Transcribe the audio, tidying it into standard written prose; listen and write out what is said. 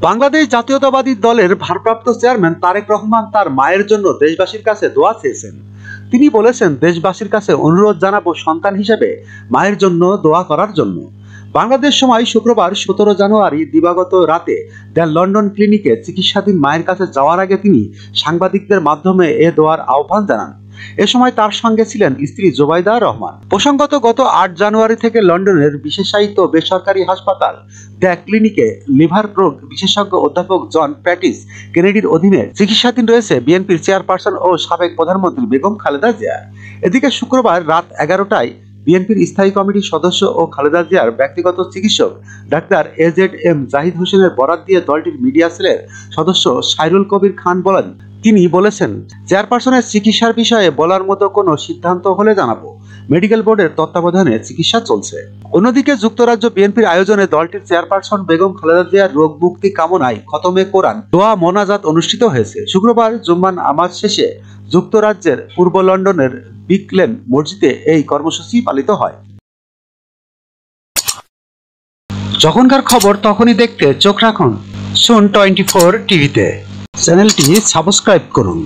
বাংলাদেশ জাতীয়তাবাদী দলের ভারপ্রাপ্ত চেয়ারম্যান তারেক রহমান তার মায়ের জন্য দেশবাসীর কাছে দোয়া চেয়েছেন। তিনি বলেছেন, দেশবাসীর কাছে অনুরোধ জানাবো সন্তান হিসেবে মায়ের জন্য দোয়া করার জন্য। বাংলাদেশ সময় শুক্রবার 17 জানুয়ারি দিবাগত রাতে দ্য লন্ডন ক্লিনিকে চিকিৎসাধীন মায়ের কাছে যাওয়ার আগে তিনি সাংবাদিকদের মাধ্যমে এ দোয়ার আহ্বান জানান। এ সময় তার সঙ্গে ছিলেন স্ত্রী জোবাইদা রহমান। প্রসঙ্গত, গত 8 জানুয়ারি থেকে লন্ডনের বিশেষায়িত বেসরকারি হাসপাতাল দ্য ক্লিনিকে লিভার রোগ বিশেষজ্ঞ অধ্যাপক জন প্যাটিস কেনেডির অধীনে চিকিৎসাধীন রয়েছে বিএনপির চেয়ারপারসন ও সাবেক প্রধানমন্ত্রী বেগম খালেদা জিয়া। এদিকে শুক্রবার রাত 11টায় বিএনপির স্থায়ী কমিটির সদস্য ও খালেদা জিয়ার ব্যক্তিগত চিকিৎসক ডাক্তার AZM জাহিদ হোসেনের বরাত দিয়ে দলটির মিডিয়া সেলের সদস্য সাইরুল কবির খান বলেন, তিনি বলেছেন, চেয়ারপারসনের চিকিৎসার বিষয়ে বলার মতো কোনো সিদ্ধান্ত হলে জানাবো। মেডিকেল বোর্ডের তত্ত্বাবধানে চিকিৎসা চলছে। অন্যদিকে যুক্তরাজ্য বিএনপির আয়োজনে দলটির চেয়ারপারসন বেগম খালেদা জিয়ার রোগ মুক্তি কামনায় খতমে কোরআন দোয়া মোনাজাত অনুষ্ঠিত হয়েছে। শুক্রবার জুম্মার নামাজ শেষে যুক্তরাজ্যের পূর্ব লন্ডনের বিগ লেন মসজিদে এই কর্মসূচি পালিত হয়। যখনকার খবর তখনই দেখতে চোখ রাখুন সুন 24 টিভিতে। চ্যানেলটি সাবস্ক্রাইব করুন।